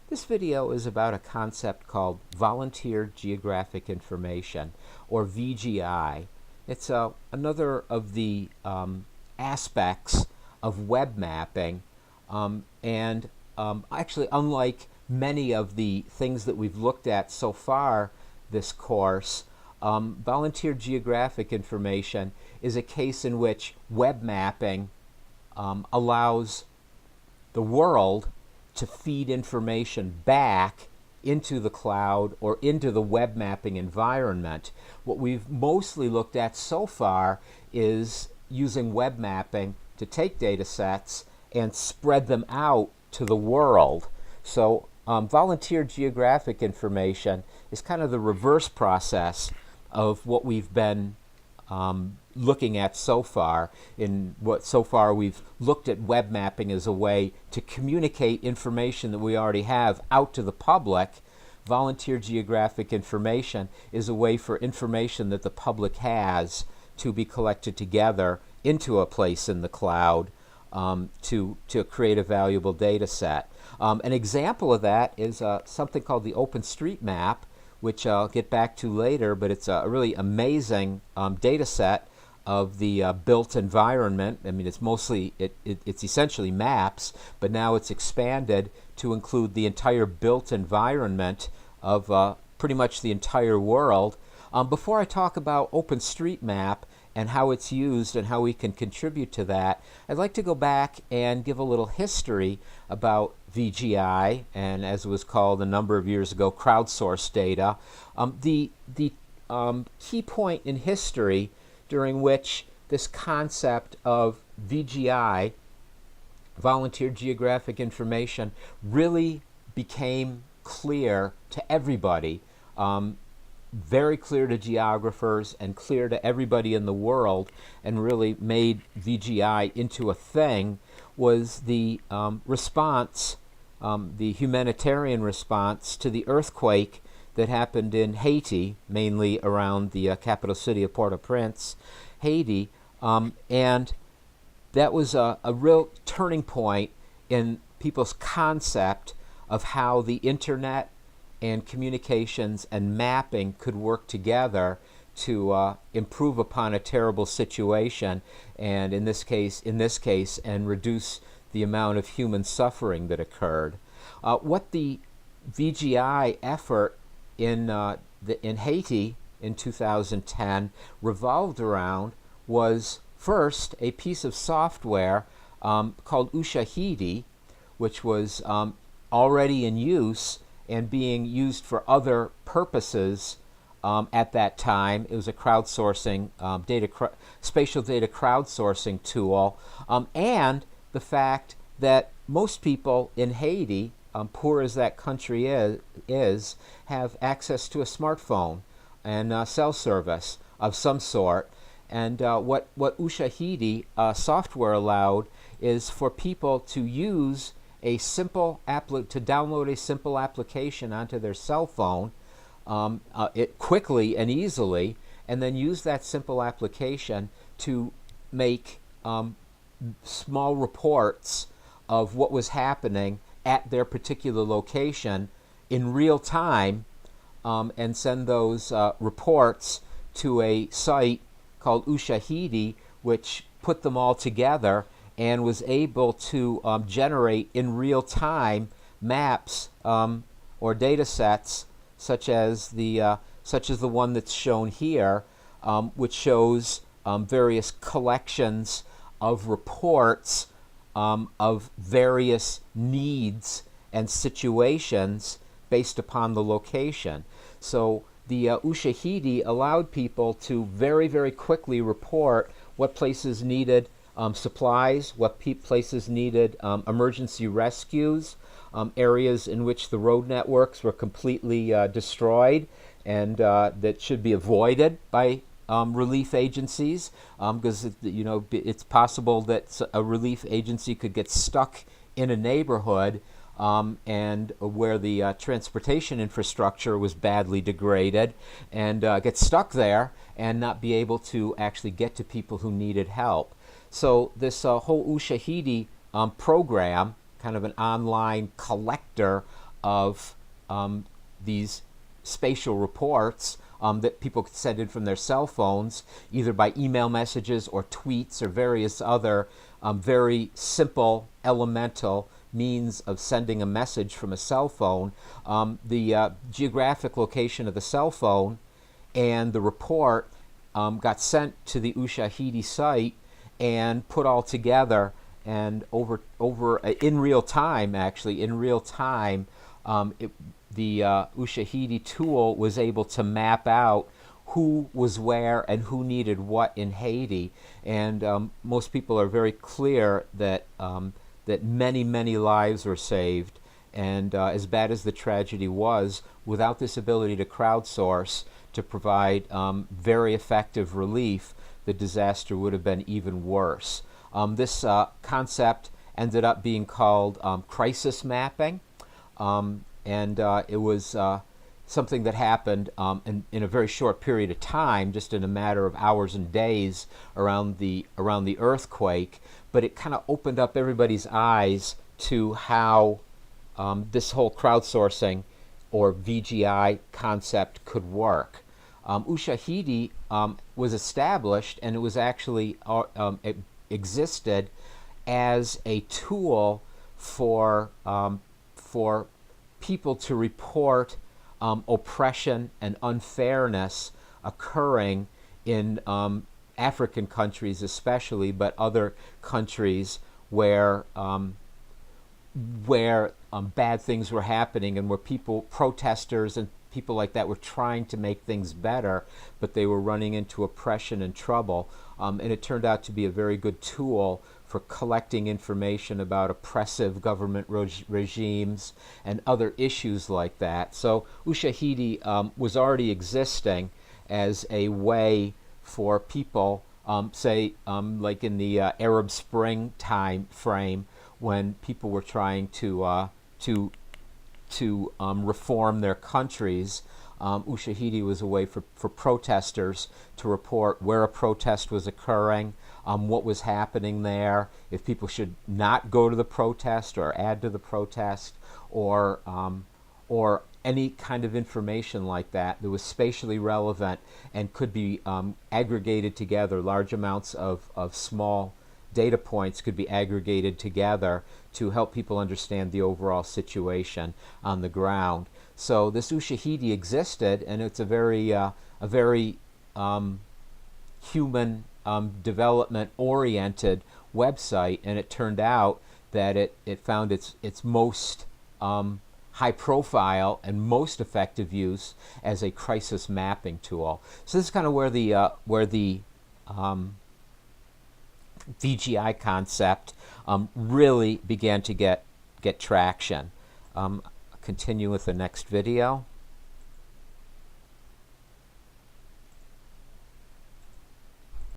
This video is about a concept called Volunteer Geographic Information, or VGI. It's another of the aspects of web mapping, and actually, unlike many of the things that we've looked at so far this course, Volunteer Geographic Information is a case in which web mapping allows the world to feed information back into the cloud or into the web mapping environment. What we've mostly looked at so far is using web mapping to take data sets and spread them out to the world. So volunteer geographic information is kind of the reverse process of what we've been looking at so far. So far we've looked at web mapping as a way to communicate information that we already have out to the public. Volunteer geographic information is a way for information that the public has to be collected together into a place in the cloud to create a valuable data set. An example of that is something called the OpenStreetMap, which I'll get back to later, but it's a really amazing data set of the built environment. I mean, it's essentially maps, but now it's expanded to include the entire built environment of pretty much the entire world. Before I talk about OpenStreetMap and how it's used and how we can contribute to that, I'd like to go back and give a little history about VGI, and as it was called a number of years ago, crowdsourced data. The key point in history during which this concept of VGI, volunteer geographic information, really became clear to everybody, very clear to geographers and clear to everybody in the world, and really made VGI into a thing, was the response, the humanitarian response to the earthquake that happened in Haiti, mainly around the capital city of Port-au-Prince, Haiti. And that was a real turning point in people's concept of how the internet and communications and mapping could work together to improve upon a terrible situation, and in this case, and reduce the amount of human suffering that occurred. What the VGI effort in Haiti in 2010 revolved around was first a piece of software called Ushahidi, which was already in use and being used for other purposes at that time. It was a crowdsourcing spatial data crowdsourcing tool, and the fact that most people in Haiti, poor as that country is, have access to a smartphone and cell service of some sort. And what Ushahidi software allowed is for people to use to download a simple application onto their cell phone, it quickly and easily, and then use that simple application to make small reports of what was happening at their particular location in real time, and send those reports to a site called Ushahidi, which put them all together and was able to generate in real time maps or data sets such as the one that's shown here, which shows various collections of reports of various needs and situations based upon the location. So the Ushahidi allowed people to very, very quickly report what places needed supplies, what places needed emergency rescues, areas in which the road networks were completely destroyed and that should be avoided by relief agencies, because it's possible that a relief agency could get stuck in a neighborhood and where the transportation infrastructure was badly degraded, and get stuck there and not be able to actually get to people who needed help. So this whole Ushahidi program, kind of an online collector of these spatial reports that people could send in from their cell phones, either by email messages or tweets or various other very simple, elemental means of sending a message from a cell phone. The geographic location of the cell phone and the report got sent to the Ushahidi site and put all together, and over in real time, actually in real time, the Ushahidi tool was able to map out who was where and who needed what in Haiti. And most people are very clear that that many lives were saved. And as bad as the tragedy was, without this ability to crowdsource to provide very effective relief, the disaster would have been even worse. This concept ended up being called crisis mapping. And it was something that happened in a very short period of time, just in a matter of hours and days around the earthquake. But it kind of opened up everybody's eyes to how this whole crowdsourcing or VGI concept could work. Ushahidi was established, and it was actually it existed as a tool for people to report oppression and unfairness occurring in African countries especially, but other countries where bad things were happening and where protesters and people like that were trying to make things better, but they were running into oppression and trouble. And it turned out to be a very good tool for collecting information about oppressive government regimes and other issues like that. So Ushahidi was already existing as a way for people, say, like in the Arab Spring time frame, when people were trying to reform their countries. Ushahidi was a way for protesters to report where a protest was occurring, what was happening there, if people should not go to the protest or add to the protest, or any kind of information like that that was spatially relevant and could be aggregated together. Large amounts of small data points could be aggregated together to help people understand the overall situation on the ground. So this Ushahidi existed, and it's a very human development-oriented website, and it turned out that it found its most high-profile and most effective use as a crisis mapping tool. So this is kind of where the VGI concept really began to get traction. Continue with the next video.